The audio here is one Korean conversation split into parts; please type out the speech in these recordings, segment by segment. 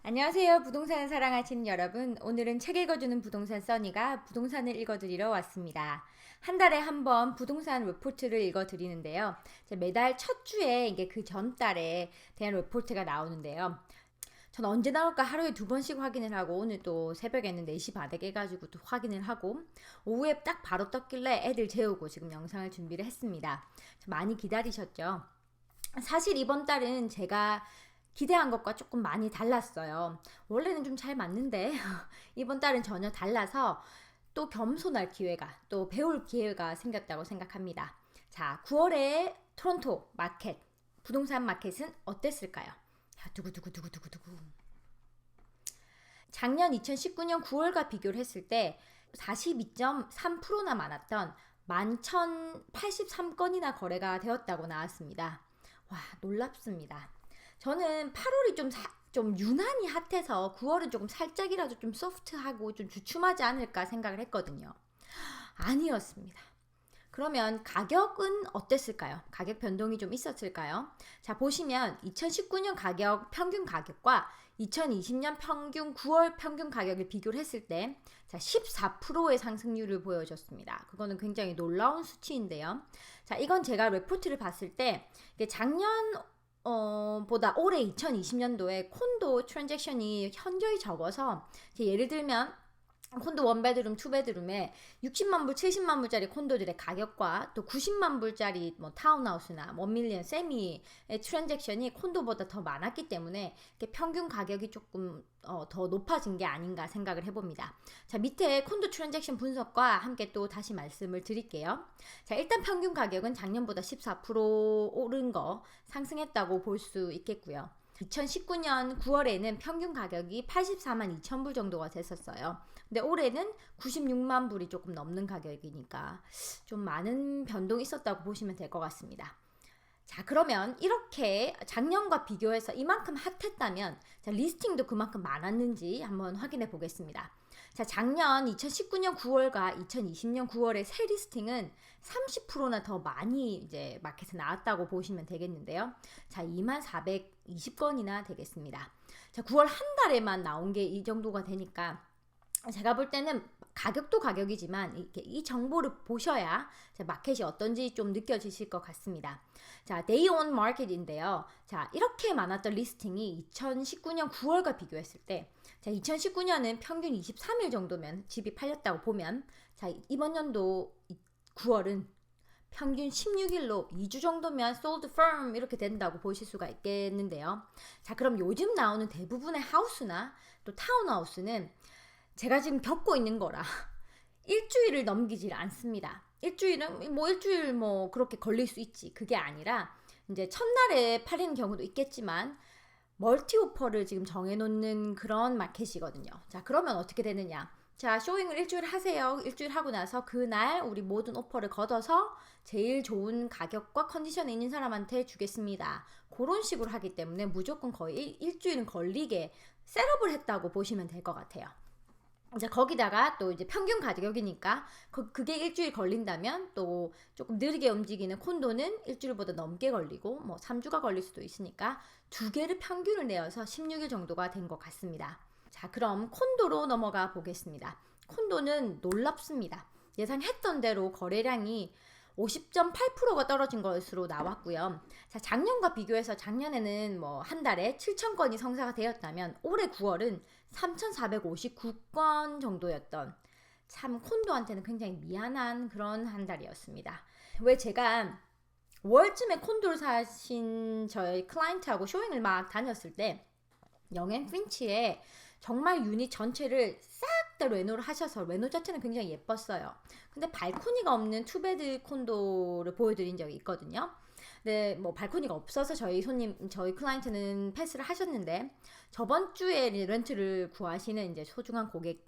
안녕하세요. 부동산을 사랑하시는 여러분. 오늘은 책 읽어주는 부동산 써니가 부동산을 읽어드리러 왔습니다. 한 달에 한 번 부동산 리포트를 읽어드리는데요. 매달 첫 주에 이게 그 전 달에 대한 리포트가 나오는데요. 전 언제 나올까 하루에 2번씩 확인을 하고 오늘 또 새벽에는 4시 반에 깨가지고 또 확인을 하고 오후에 딱 바로 떴길래 애들 재우고 지금 영상을 준비를 했습니다. 많이 기다리셨죠? 사실 이번 달은 제가 기대한 것과 조금 많이 달랐어요. 원래는 좀 잘 맞는데 이번 달은 전혀 달라서 또 겸손할 기회가 또 배울 기회가 생겼다고 생각합니다. 자, 9월에 토론토 마켓 부동산 마켓은 어땠을까요? 두구두구두구두구두구. 작년 2019년 9월과 비교를 했을 때 42.3%나 많았던 11,083건이나 거래가 되었다고 나왔습니다. 와, 놀랍습니다. 저는 8월이 좀 유난히 핫해서 9월은 조금 살짝이라도 좀 소프트하고 좀 주춤하지 않을까 생각을 했거든요. 아니었습니다. 그러면 가격은 어땠을까요? 가격 변동이 좀 있었을까요? 자, 보시면 2019년 평균 가격과 2020년 9월 평균 가격을 비교를 했을 때, 자, 14%의 상승률을 보여줬습니다. 그거는 굉장히 놀라운 수치인데요. 자, 이건 제가 레포트를 봤을 때, 작년 보다 올해 2020년도에 콘도 트랜잭션이 현저히 적어서 예를 들면 콘도 원베드룸, 투베드룸에 60만 불, 70만 불짜리 콘도들의 가격과 또 90만 불짜리 뭐 타운하우스나 1밀리언 세미의 트랜잭션이 콘도보다 더 많았기 때문에 평균 가격이 조금 더 높아진 게 아닌가 생각을 해봅니다. 자, 밑에 콘도 트랜잭션 분석과 함께 또 다시 말씀을 드릴게요. 자, 일단 평균 가격은 작년보다 14% 오른 거 상승했다고 볼 수 있겠고요. 2019년 9월에는 평균 가격이 84만 2천 불 정도가 됐었어요. 근데 올해는 96만 불이 조금 넘는 가격이니까 좀 많은 변동이 있었다고 보시면 될 것 같습니다. 자, 그러면 이렇게 작년과 비교해서 이만큼 핫했다면 자, 리스팅도 그만큼 많았는지 한번 확인해 보겠습니다. 자, 작년 2019년 9월과 2020년 9월의 새 리스팅은 30%나 더 많이 이제 마켓에 나왔다고 보시면 되겠는데요. 자, 2420건이나 되겠습니다. 자, 9월 한 달에만 나온 게 이 정도가 되니까 제가 볼 때는 가격도 가격이지만 이 정보를 보셔야 마켓이 어떤지 좀 느껴지실 것 같습니다. 자, Day on Market인데요. 자, 이렇게 많았던 리스팅이 2019년 9월과 비교했을 때, 자, 2019년은 평균 23일 정도면 집이 팔렸다고 보면, 자, 이번 연도 9월은 평균 16일로 2주 정도면 sold firm 이렇게 된다고 보실 수가 있겠는데요. 자, 그럼 요즘 나오는 대부분의 하우스나 또 타운하우스는 제가 지금 겪고 있는 거라 일주일을 넘기질 않습니다. 일주일 뭐 그렇게 걸릴 수 있지. 그게 아니라 이제 첫날에 팔리는 경우도 있겠지만 멀티 오퍼를 지금 정해놓는 그런 마켓이거든요. 자, 그러면 어떻게 되느냐? 자, 쇼잉을 일주일 하세요. 일주일 하고 나서 그날 우리 모든 오퍼를 걷어서 제일 좋은 가격과 컨디션에 있는 사람한테 주겠습니다. 그런 식으로 하기 때문에 무조건 거의 일주일은 걸리게 셋업을 했다고 보시면 될 것 같아요. 이제 거기다가 또 이제 평균 가격이니까 그게 일주일 걸린다면 또 조금 느리게 움직이는 콘도는 일주일보다 넘게 걸리고 뭐 3주가 걸릴 수도 있으니까 2개를 평균을 내어서 16일 정도가 된 것 같습니다. 자, 그럼 콘도로 넘어가 보겠습니다. 콘도는 놀랍습니다. 예상했던 대로 거래량이 50.8%가 떨어진 것으로 나왔고요. 자, 작년과 비교해서 작년에는 뭐 한 달에 7,000건이 성사가 되었다면 올해 9월은 3,459건 정도였던 참 콘도한테는 굉장히 미안한 그런 한 달이었습니다. 왜 제가 월쯤에 콘도를 사신 저희 클라이언트하고 쇼잉을 막 다녔을 때 영앤 핀치에 정말 유닛 전체를 싹 다 레노를 하셔서 레노 자체는 굉장히 예뻤어요. 근데 발코니가 없는 투베드 콘도를 보여드린 적이 있거든요. 네, 뭐 발코니가 없어서 저희 클라이언트는 패스를 하셨는데 저번 주에 렌트를 구하시는 이제 소중한 고객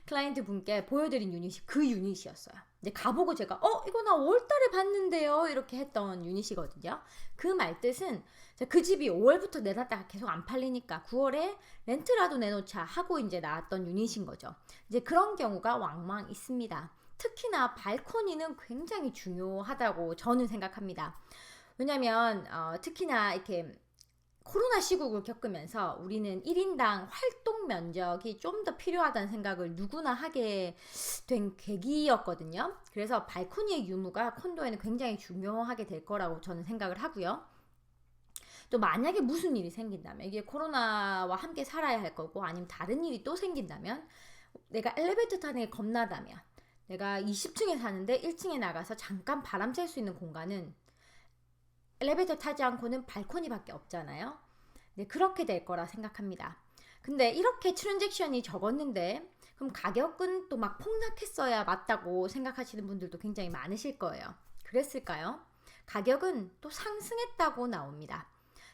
클라이언트 분께 보여드린 유닛이 그 유닛이었어요. 이제 가보고 제가 이거 나 5월달에 봤는데요 이렇게 했던 유닛이거든요. 그 말뜻은 그 집이 5월부터 내놨다가 계속 안 팔리니까 9월에 렌트라도 내놓자 하고 이제 나왔던 유닛인 거죠. 이제 그런 경우가 왕왕 있습니다. 특히나 발코니는 굉장히 중요하다고 저는 생각합니다. 왜냐면 특히나 이렇게 코로나 시국을 겪으면서 우리는 1인당 활동 면적이 좀 더 필요하다는 생각을 누구나 하게 된 계기였거든요. 그래서 발코니의 유무가 콘도에는 굉장히 중요하게 될 거라고 저는 생각을 하고요. 또 만약에 무슨 일이 생긴다면, 이게 코로나와 함께 살아야 할 거고 아니면 다른 일이 또 생긴다면, 내가 엘리베이터 타는 게 겁나다면, 내가 20층에 사는데 1층에 나가서 잠깐 바람 쐴 수 있는 공간은 엘리베이터 타지 않고는 발코니밖에 없잖아요. 네, 그렇게 될 거라 생각합니다. 근데 이렇게 트랜잭션이 적었는데 그럼 가격은 또 막 폭락했어야 맞다고 생각하시는 분들도 굉장히 많으실 거예요. 그랬을까요? 가격은 또 상승했다고 나옵니다.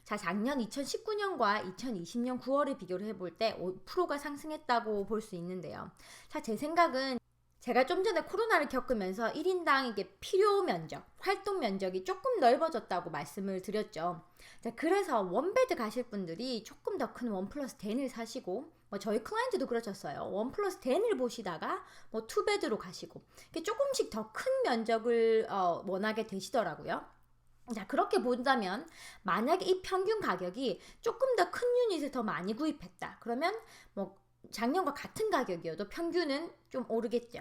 자, 작년 2019년과 2020년 9월을 비교를 해볼 때 5%가 상승했다고 볼 수 있는데요. 자, 제 생각은 제가 좀 전에 코로나를 겪으면서 1인당 이게 필요 면적, 활동 면적이 조금 넓어졌다고 말씀을 드렸죠. 자, 그래서 원베드 가실 분들이 조금 더 큰 원 플러스 10을 사시고, 뭐 저희 클라이언트도 그러셨어요. 원 플러스 10을 보시다가 뭐 투베드로 가시고, 조금씩 더 큰 면적을 원하게 되시더라고요. 자, 그렇게 본다면 만약에 이 평균 가격이 조금 더 큰 유닛을 더 많이 구입했다. 그러면 뭐 작년과 같은 가격이어도 평균은 좀 오르겠죠.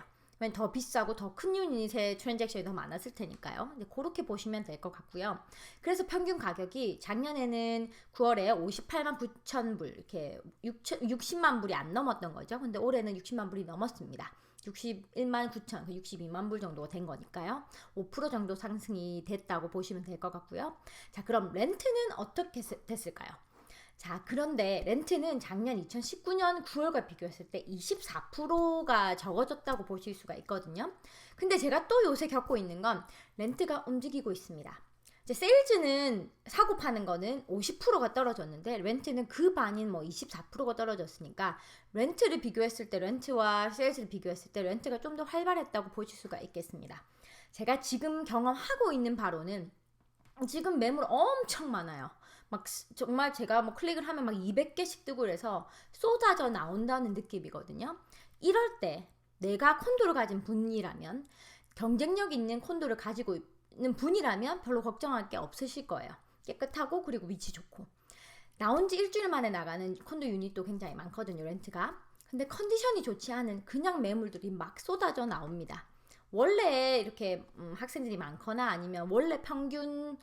더 비싸고 더 큰 유닛의 트랜잭션이 더 많았을 테니까요. 그렇게 보시면 될 것 같고요. 그래서 평균 가격이 작년에는 9월에 58만 9천 불, 이렇게 60만 불이 안 넘었던 거죠. 근데 올해는 60만 불이 넘었습니다. 61만 9천, 62만 불 정도 된 거니까요. 5% 정도 상승이 됐다고 보시면 될 것 같고요. 자, 그럼 렌트는 어떻게 됐을까요? 자, 그런데 렌트는 작년 2019년 9월과 비교했을 때 24%가 적어졌다고 보실 수가 있거든요. 근데 제가 또 요새 겪고 있는 건 렌트가 움직이고 있습니다. 이제 세일즈는 사고 파는 거는 50%가 떨어졌는데 렌트는 그 반인 뭐 24%가 떨어졌으니까 렌트를 비교했을 때, 렌트와 세일즈를 비교했을 때 렌트가 좀 더 활발했다고 보실 수가 있겠습니다. 제가 지금 경험하고 있는 바로는 지금 매물 엄청 많아요. 막 정말 제가 뭐 클릭을 하면 막 200개씩 뜨고 그래서 쏟아져 나온다는 느낌이거든요. 이럴 때 내가 콘도를 가진 분이라면, 경쟁력 있는 콘도를 가지고 있는 분이라면 별로 걱정할 게 없으실 거예요. 깨끗하고 그리고 위치 좋고. 나온 지 일주일 만에 나가는 콘도 유닛도 굉장히 많거든요, 렌트가. 근데 컨디션이 좋지 않은 그냥 매물들이 막 쏟아져 나옵니다. 원래 이렇게 학생들이 많거나 아니면 원래 평균적이었던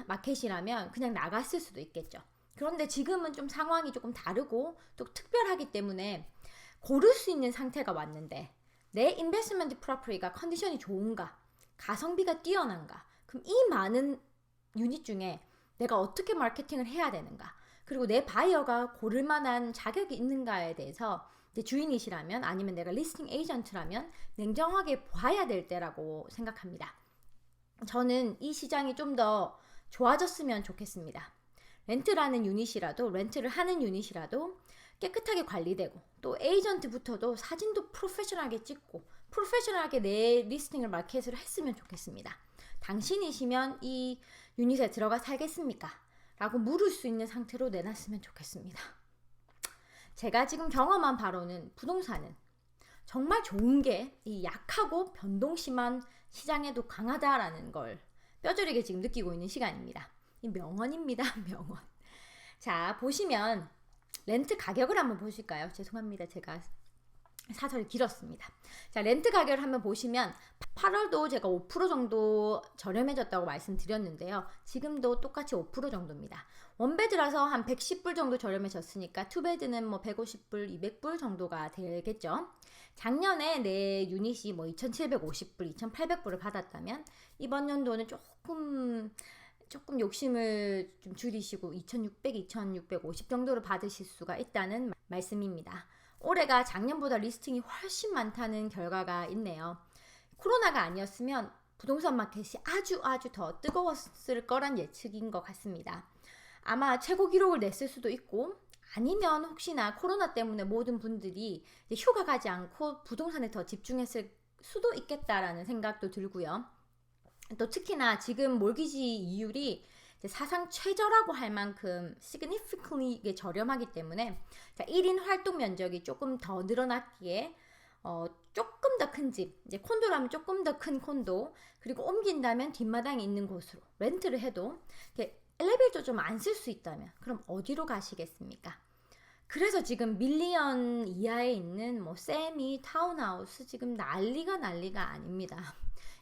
마켓이라면 그냥 나갔을 수도 있겠죠. 그런데 지금은 좀 상황이 조금 다르고 또 특별하기 때문에 고를 수 있는 상태가 왔는데, 내 인베스트먼트 프로퍼티가 컨디션이 좋은가, 가성비가 뛰어난가, 그럼 이 많은 유닛 중에 내가 어떻게 마케팅을 해야 되는가, 그리고 내 바이어가 고를 만한 자격이 있는가에 대해서 내 주인이시라면 아니면 내가 리스팅 에이전트라면 냉정하게 봐야 될 때라고 생각합니다. 저는 이 시장이 좀 더 좋아졌으면 좋겠습니다. 렌트라는 유닛이라도, 렌트를 하는 유닛이라도 깨끗하게 관리되고, 또 에이전트부터도 사진도 프로페셔널하게 찍고 프로페셔널하게 내 리스팅을 마켓을 했으면 좋겠습니다. 당신이시면 이 유닛에 들어가 살겠습니까? 라고 물을 수 있는 상태로 내놨으면 좋겠습니다. 제가 지금 경험한 바로는 부동산은 정말 좋은 게 이 약하고 변동 심한 시장에도 강하다라는 걸 뼈저리게 지금 느끼고 있는 시간입니다. 이 명언입니다. 명언. 자, 보시면 렌트 가격을 한번 보실까요? 죄송합니다. 제가 사설이 길었습니다. 자, 렌트 가격을 한번 보시면 8월도 제가 5% 정도 저렴해졌다고 말씀드렸는데요. 지금도 똑같이 5% 정도입니다. 원베드라서 한 110불 정도 저렴해졌으니까 투베드는 뭐 150불, 200불 정도가 되겠죠. 작년에 내 유닛이 뭐 2,750불, 2,800불을 받았다면 이번 연도는 조금 욕심을 좀 줄이시고 2,600, 2,650 정도로 받으실 수가 있다는 말씀입니다. 올해가 작년보다 리스팅이 훨씬 많다는 결과가 있네요. 코로나가 아니었으면 부동산 마켓이 아주 더 뜨거웠을 거란 예측인 것 같습니다. 아마 최고 기록을 냈을 수도 있고, 아니면 혹시나 코로나 때문에 모든 분들이 휴가 가지 않고 부동산에 더 집중했을 수도 있겠다라는 생각도 들고요. 또 특히나 지금 몰기지 이율이 사상 최저라고 할 만큼 significantly 저렴하기 때문에 1인 활동 면적이 조금 더 늘어났기에 조금 더 큰 집, 이제 콘도라면 조금 더 큰 콘도, 그리고 옮긴다면 뒷마당에 있는 곳으로 렌트를 해도 엘리베이터 좀 안 쓸 수 있다면 그럼 어디로 가시겠습니까? 그래서 지금 밀리언 이하에 있는 뭐 세미, 타운하우스 지금 난리가 아닙니다.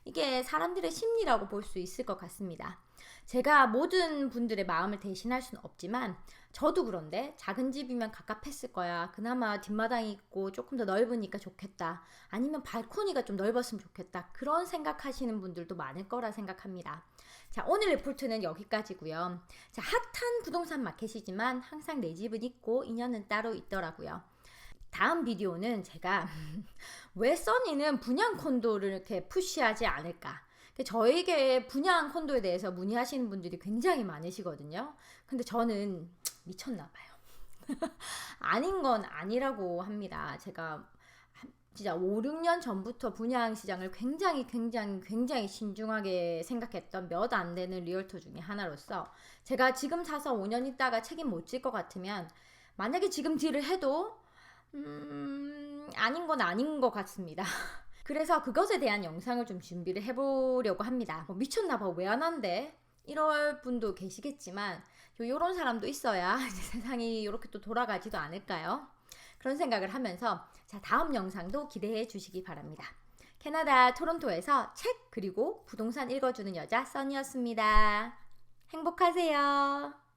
이게 사람들의 심리라고 볼 수 있을 것 같습니다. 제가 모든 분들의 마음을 대신할 수는 없지만 저도 그런데 작은 집이면 갑갑했을 거야. 그나마 뒷마당이 있고 조금 더 넓으니까 좋겠다. 아니면 발코니가 좀 넓었으면 좋겠다. 그런 생각하시는 분들도 많을 거라 생각합니다. 자, 오늘 리포트는 여기까지고요. 자, 핫한 부동산 마켓이지만 항상 내 집은 있고 인연은 따로 있더라고요. 다음 비디오는 제가 왜 써니는 분양 콘도를 이렇게 푸시하지 않을까? 저에게 분양 콘도에 대해서 문의하시는 분들이 굉장히 많으시거든요. 근데 저는 미쳤나 봐요. 아닌 건 아니라고 합니다. 제가 진짜 5, 6년 전부터 분양 시장을 굉장히 신중하게 생각했던 몇 안 되는 리얼터 중에 하나로서 제가 지금 사서 5년 있다가 책임 못 질 것 같으면 만약에 지금 딜을 해도 아닌 건 아닌 것 같습니다. 그래서 그것에 대한 영상을 좀 준비를 해보려고 합니다. 미쳤나봐 왜 안 한대? 이럴 분도 계시겠지만 요런 사람도 있어야 세상이 이렇게 또 돌아가지도 않을까요? 그런 생각을 하면서 자, 다음 영상도 기대해 주시기 바랍니다. 캐나다 토론토에서 책 그리고 부동산 읽어주는 여자 써니였습니다. 행복하세요.